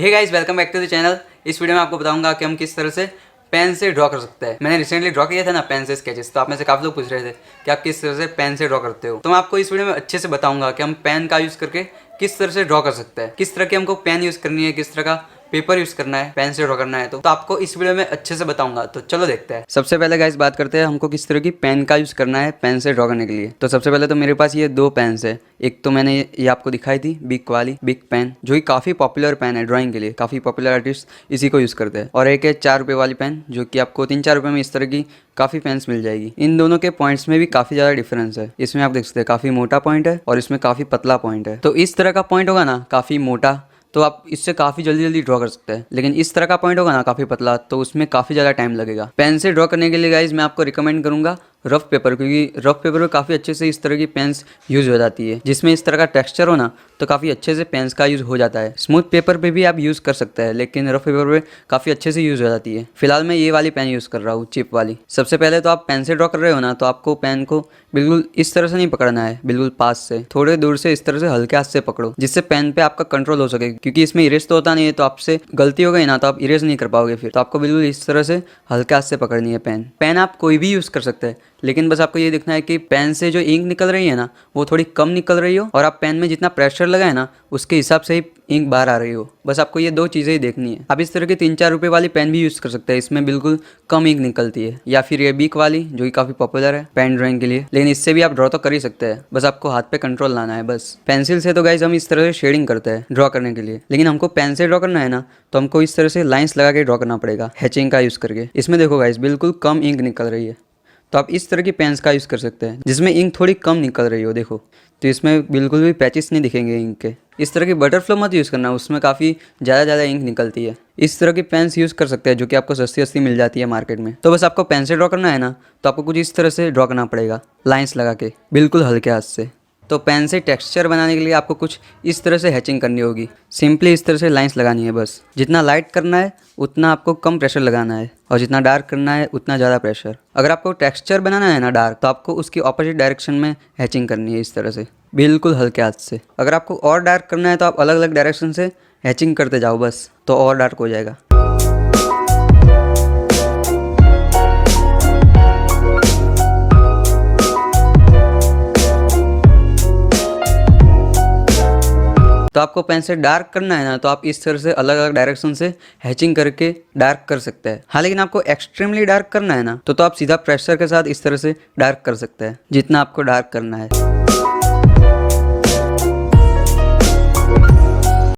Hey guys, welcome back to the channel. इस video में आपको बताऊंगा कि हम किस तरह से पेन से ड्रॉ कर सकते हैं। मैंने रिसेंटली ड्रॉ किया था ना पेन से स्केचेस, तो आप में से काफ़ी लोग पूछ रहे थे कि आप किस तरह से पेन से ड्रॉ करते हो। तो मैं आपको इस वीडियो में अच्छे से बताऊंगा कि हम पेन का यूज़ करके किस तरह से ड्रॉ कर सकते हैं, किस तरह की हमको पेन यूज़ करनी है, किस तरह का पेपर यूज़ करना है पेन से ड्रॉ करना है। तो आपको इस वीडियो में अच्छे से बताऊंगा। तो चलो देखते हैं। सबसे पहले गाइस बात करते हैं हमको किस तरह की पेन का यूज़ करना है पेन से ड्रॉ करने के लिए। तो सबसे पहले तो मेरे पास ये दो पेन्स है। एक तो मैंने ये आपको दिखाई थी बिग वाली बिग पेन, जो कि काफ़ी पॉपुलर पेन है ड्राइंग के लिए। काफ़ी पॉपुलर आर्टिस्ट इसी को यूज़ करते हैं। और एक है 4 रुपये वाली पेन, जो कि आपको 3-4 रुपये में इस तरह की काफ़ी पेन्स मिल जाएगी। इन दोनों के पॉइंट्स में भी काफ़ी ज़्यादा डिफरेंस है। इसमें आप देख सकते हैं काफ़ी मोटा पॉइंट है और इसमें काफ़ी पतला पॉइंट है। तो इस तरह का पॉइंट होगा ना काफ़ी मोटा, तो आप इससे काफ़ी जल्दी जल्दी ड्रॉ कर सकते हैं। लेकिन इस तरह का पॉइंट होगा ना काफ़ी पतला, तो उसमें काफ़ी ज़्यादा टाइम लगेगा। पेन से ड्रॉ करने के लिए गाइज मैं आपको रिकमेंड करूँगा रफ पेपर, क्योंकि रफ पेपर में काफ़ी अच्छे से इस तरह की पेन्स यूज़ हो जाती है। जिसमें इस तरह का टेक्सचर हो ना, तो काफ़ी अच्छे से पेन्स का यूज़ हो जाता है। स्मूथ पेपर पे भी आप यूज़ कर सकते हैं, लेकिन रफ पेपर पे काफ़ी अच्छे से यूज़ हो जाती है। फिलहाल मैं ये वाली पेन यूज़ कर रहा हूँ, चिप वाली। सबसे पहले तो आप पेन से ड्रॉ कर रहे हो ना, तो आपको पेन को बिल्कुल इस तरह से नहीं पकड़ना है, बिल्कुल पास से, थोड़े दूर से इस तरह से हल्के हाथ से पकड़ो, जिससे पेन पे आपका कंट्रोल हो सके। क्योंकि इसमें इरेज तो होता नहीं है, तो आपसे गलती हो गई ना तो आप इरेज नहीं कर पाओगे फिर। तो आपको बिल्कुल इस तरह से हल्के हाथ से पकड़नी है पेन। पेन आप कोई भी यूज़ कर सकते हैं, लेकिन बस आपको ये देखना है कि पेन से जो इंक निकल रही है ना, वो थोड़ी कम निकल रही हो, और आप पेन में जितना प्रेशर लगाए ना उसके हिसाब से ही इंक बाहर आ रही हो। बस आपको ये दो चीज़ें ही देखनी है। आप इस तरह की 3-4 रुपये वाली पेन भी यूज़ कर सकते हैं, इसमें बिल्कुल कम इंक निकलती है। या फिर ये बिक वाली, जो कि काफ़ी पॉपुलर है पेन ड्राइंग के लिए, लेकिन इससे भी आप ड्रॉ तो कर ही सकते हैं। बस आपको हाथ पे कंट्रोल लाना है बस। पेंसिल से तो गाइज हम इस तरह से शेडिंग करते हैं ड्रॉ करने के लिए, लेकिन हमको पेन से ड्रॉ करना है ना, तो हमको इस तरह से लाइन्स लगा के ड्रॉ करना पड़ेगा हैचिंग का यूज़ करके। इसमें देखो गाइज बिल्कुल कम इंक निकल रही है, तो आप इस तरह की पेन्स का यूज़ कर सकते हैं जिसमें इंक थोड़ी कम निकल रही हो। देखो, तो इसमें बिल्कुल भी पैचेस नहीं दिखेंगे इंक के। इस तरह की बटरफ्लो मत यूज़ करना, उसमें काफ़ी ज़्यादा इंक निकलती है। इस तरह की पेन्स यूज़ कर सकते हैं, जो कि आपको सस्ती मिल जाती है मार्केट में। तो बस आपको पेन से ड्रॉ करना है ना, तो आपको कुछ इस तरह से ड्रॉ करना पड़ेगा लाइन्स लगा के, बिल्कुल हल्के हाथ से। तो पेन से टेक्सचर बनाने के लिए आपको कुछ इस तरह से हैचिंग करनी होगी। सिंपली इस तरह से लाइंस लगानी है बस। जितना लाइट करना है उतना आपको कम प्रेशर लगाना है, और जितना डार्क करना है उतना ज़्यादा प्रेशर। अगर आपको टेक्सचर बनाना है ना डार्क, तो आपको उसकी ऑपोजिट डायरेक्शन में हैचिंग करनी है इस तरह से, बिल्कुल हल्के हाथ से। अगर आपको और डार्क करना है तो आप अलग अलग डायरेक्शन से हैचिंग करते जाओ बस, तो और डार्क हो जाएगा। तो आपको पेन से डार्क करना है ना, तो आप इस तरह से अलग अलग डायरेक्शन से हैचिंग करके डार्क कर सकते हैं। हाँ, लेकिन आपको एक्सट्रीमली डार्क करना है ना, तो आप सीधा प्रेशर के साथ इस तरह से डार्क कर सकते हैं जितना आपको डार्क करना है।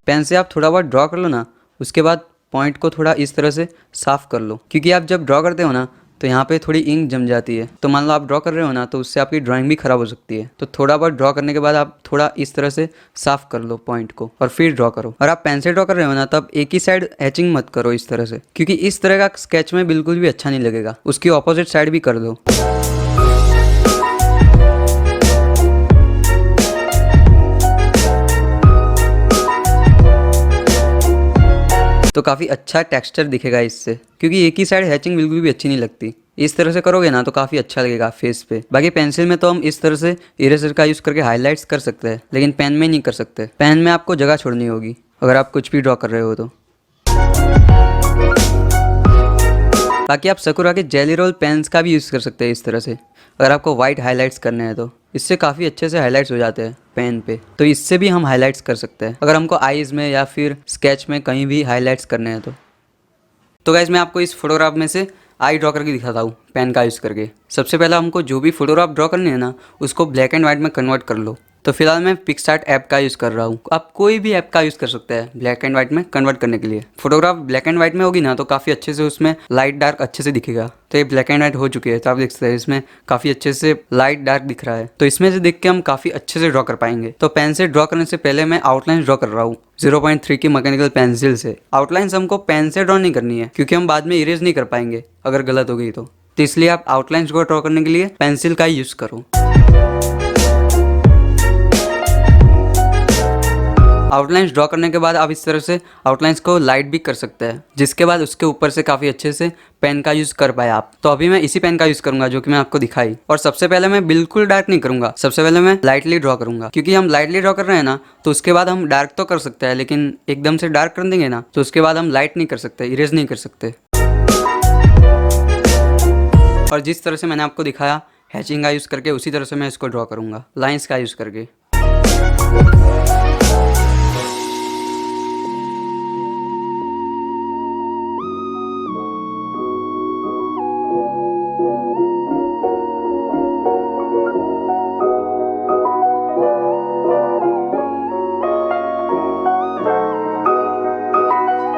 पेन से आप थोड़ा बहुत ड्रॉ कर लो ना, उसके बाद पॉइंट को थोड़ा इस तरह से साफ कर लो, क्योंकि आप जब ड्रॉ करते हो ना तो यहाँ पे थोड़ी इंक जम जाती है। तो मान लो आप ड्रॉ कर रहे हो ना, तो उससे आपकी ड्राइंग भी खराब हो सकती है। तो थोड़ा बहुत ड्रॉ करने के बाद आप थोड़ा इस तरह से साफ कर लो पॉइंट को, और फिर ड्रॉ करो। और आप पेन से ड्रॉ कर रहे हो ना, तब एक ही साइड हैचिंग मत करो इस तरह से, क्योंकि इस तरह का स्केच में बिल्कुल भी अच्छा नहीं लगेगा। उसकी ऑपोजिट साइड भी कर दो। तो काफ़ी अच्छा टेक्सचर दिखेगा इससे, क्योंकि एक ही साइड हैचिंग बिल्कुल भी अच्छी नहीं लगती। इस तरह से करोगे ना तो काफ़ी अच्छा लगेगा फेस पे। बाकी पेंसिल में तो हम इस तरह से इरेजर का यूज़ करके हाइलाइट्स कर सकते हैं, लेकिन पेन में नहीं कर सकते। पेन में आपको जगह छोड़नी होगी अगर आप कुछ भी ड्रॉ कर रहे हो तो। बाकी आप सकुरा के जेली रोल पेन्स का भी यूज़ कर सकते हैं इस तरह से, अगर आपको वाइट हाईलाइट्स करने हैं तो। इससे काफ़ी अच्छे से हाईलाइट्स हो जाते हैं पेन पे, तो इससे भी हम हाईलाइट्स कर सकते हैं अगर हमको आईज़ में या फिर स्केच में कहीं भी हाईलाइट्स करने हैं तो गाइज मैं आपको इस फोटोग्राफ में से आई ड्रॉ करके दिखाता हूँ पेन का यूज़ करके। सबसे पहले हमको जो भी फोटोग्राफ ड्रॉ करनी है ना, उसको ब्लैक एंड वाइट में कन्वर्ट कर लो। तो फिलहाल मैं पिक्सआर्ट ऐप का यूज़ कर रहा हूँ। आप कोई भी ऐप का यूज़ कर सकते हैं ब्लैक एंड वाइट में कन्वर्ट करने के लिए। फोटोग्राफ ब्लैक एंड वाइट में होगी ना, तो काफ़ी अच्छे से उसमें लाइट डार्क अच्छे से दिखेगा। तो ये ब्लैक एंड वाइट हो चुकी है, तो आप देख सकते हैं इसमें काफ़ी अच्छे से लाइट डार्क दिख रहा है। तो इसमें से देख के हम काफ़ी अच्छे से ड्रॉ कर पाएंगे। तो पेन से ड्रॉ करने से पहले मैं आउटलाइन ड्रॉ कर रहा हूँ 0.3 की मैकेनिकल पेंसिल से। आउटलाइंस हमको पेन से ड्रॉ नहीं करनी है, क्योंकि हम बाद में इरेज नहीं कर पाएंगे अगर गलत हो गई तो इसलिए आप आउटलाइंस को ड्रॉ करने के लिए पेंसिल का ही यूज़ करो। आउटलाइंस ड्रॉ करने के बाद आप इस तरह से आउटलाइंस को लाइट भी कर सकते हैं, जिसके बाद उसके ऊपर से काफ़ी अच्छे से पेन का यूज़ कर पाए आप। तो अभी मैं इसी पेन का यूज़ करूंगा जो कि मैं आपको दिखाई। और सबसे पहले मैं बिल्कुल डार्क नहीं करूंगा, सबसे पहले मैं लाइटली ड्रॉ करूंगा, क्योंकि हम लाइटली ड्रॉ कर रहे हैं ना, तो उसके बाद हम डार्क तो कर सकते हैं, लेकिन एकदम से डार्क कर देंगे ना तो उसके बाद हम लाइट नहीं कर सकते, इरेज नहीं कर सकते। और जिस तरह से मैंने आपको दिखाया हैचिंग का यूज़ करके, उसी तरह से मैं इसको ड्रॉ करूंगा लाइंस का यूज़ करके।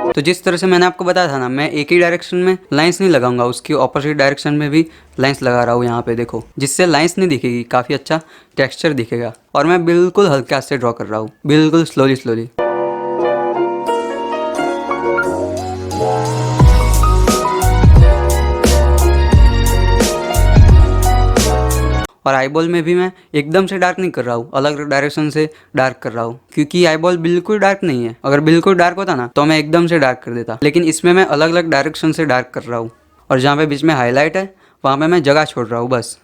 तो जिस तरह से मैंने आपको बताया था ना, मैं एक ही डायरेक्शन में लाइंस नहीं लगाऊंगा, उसकी ऑपोजिट डायरेक्शन में भी लाइंस लगा रहा हूँ यहाँ पे देखो, जिससे लाइंस नहीं दिखेगी, काफ़ी अच्छा टेक्सचर दिखेगा। और मैं बिल्कुल हल्के हाथ से ड्रॉ कर रहा हूँ, बिल्कुल स्लोली स्लोली। और आईबॉल में भी मैं एकदम से डार्क नहीं कर रहा हूँ, अलग डायरेक्शन से डार्क कर रहा हूँ, क्योंकि आईबॉल बिल्कुल डार्क नहीं है। अगर बिल्कुल डार्क होता ना तो मैं एकदम से डार्क कर देता, लेकिन इसमें मैं अलग अलग डायरेक्शन से डार्क कर रहा हूँ। और जहाँ पे बीच में हाईलाइट है वहाँ पे मैं जगह छोड़ रहा हूँ बस।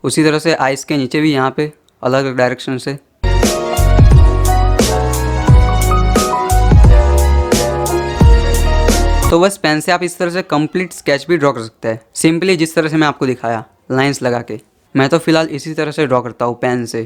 उसी तरह से आइस के नीचे भी यहाँ पे अलग अलग डायरेक्शन से। तो बस पेन से आप इस तरह से कंप्लीट स्केच भी ड्रॉ कर सकते हैं, सिंपली जिस तरह से मैं आपको दिखाया लाइंस लगा के। मैं तो फिलहाल इसी तरह से ड्रॉ करता हूँ पेन से।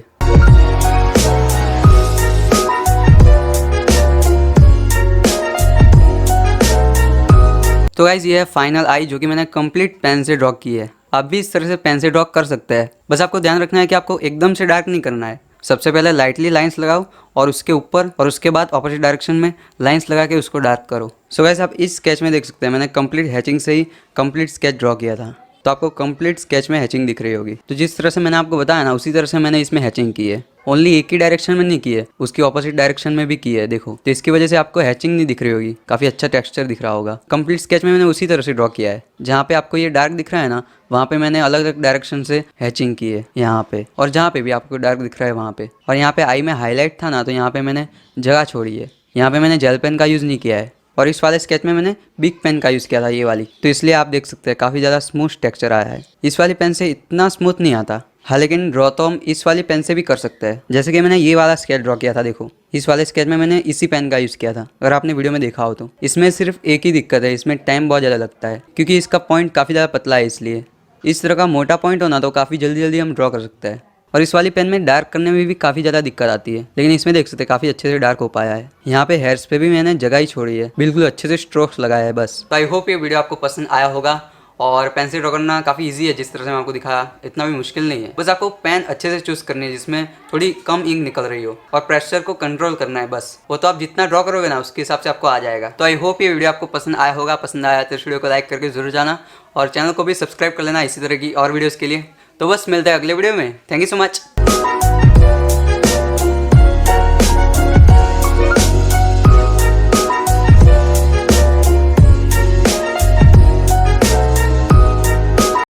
तो गाइस ये है फाइनल आई जो कि मैंने कंप्लीट पेन से ड्रॉ की है। आप भी इस तरह से पेन से ड्रॉ कर सकते हैं, बस आपको ध्यान रखना है कि आपको एकदम से डार्क नहीं करना है। सबसे पहले लाइटली लाइंस लगाओ और उसके ऊपर और उसके बाद ऑपोजिट डायरेक्शन में लाइंस लगा के उसको डार्क करो। सो गाइस आप इस स्केच में देख सकते हैं मैंने कंप्लीट हैचिंग से ही कंप्लीट स्केच ड्रॉ किया था, तो आपको कंप्लीट स्केच में हैचिंग दिख रही होगी। तो जिस तरह से मैंने आपको बताया ना, उसी तरह से मैंने इसमें हैचिंग की है। ओनली एक ही डायरेक्शन में नहीं की है, उसकी ऑपोजिट डायरेक्शन में भी की है देखो। तो इसकी वजह से आपको हैचिंग नहीं दिख रही होगी, काफ़ी अच्छा टेक्सचर दिख रहा होगा। कंप्लीट स्केच में मैंने उसी तरह से ड्रॉ किया है। जहाँ पे आपको ये डार्क दिख रहा है ना, वहाँ पे मैंने अलग अलग डायरेक्शन से हैचिंग की है यहाँ पे, और जहाँ पे भी आपको डार्क दिख रहा है वहाँ पे। और यहाँ पे आई में हाईलाइट था ना, तो यहाँ पे मैंने जगह छोड़ी है। यहाँ पे मैंने जेल पेन का यूज़ नहीं किया है, और इस वाले स्केच में मैंने बिग पेन का यूज़ किया था, ये वाली। तो इसलिए आप देख सकते हैं काफ़ी ज़्यादा स्मूथ टेक्सचर आया है। इस वाली पेन से इतना स्मूथ नहीं आता, हाँ, लेकिन ड्रॉ तो हम इस वाली पेन से भी कर सकते हैं। जैसे कि मैंने ये वाला स्केच ड्रॉ किया था देखो, इस वाले स्केच में मैंने इसी पेन का यूज़ किया था, अगर आपने वीडियो में देखा हो तो। इसमें सिर्फ एक ही दिक्कत है, इसमें टाइम बहुत ज़्यादा लगता है, क्योंकि इसका पॉइंट काफ़ी ज़्यादा पतला है। इसलिए इस तरह का मोटा पॉइंट होना तो काफ़ी जल्दी जल्दी हम ड्रॉ कर सकते हैं। और इस वाली पेन में डार्क करने में भी काफ़ी ज़्यादा दिक्कत आती है, लेकिन इसमें देख सकते हैं काफ़ी अच्छे से डार्क हो पाया है। यहाँ पे हेयर्स पे भी मैंने जगह ही छोड़ी है, बिल्कुल अच्छे से स्ट्रोक्स लगाया है बस। तो आई होप ये वीडियो आपको पसंद आया होगा। और पेन से ड्रॉ करना काफ़ी इजी है, जिस तरह से मैं आपको दिखाया, इतना भी मुश्किल नहीं है। बस आपको पेन अच्छे से चूज़ करनी है जिसमें थोड़ी कम इंक निकल रही हो, और प्रेशर को कंट्रोल करना है बस। वो तो आप जितना ड्रॉ करोगे ना उसके हिसाब से आपको आ जाएगा। तो आई होप ये वीडियो आपको पसंद आया होगा। पसंद आया तो इस वीडियो को लाइक करके जरूर जाना, और चैनल को भी सब्सक्राइब कर लेना इसी तरह की और वीडियोज़ के लिए। तो बस मिलते हैं अगले वीडियो में। Thank you so much.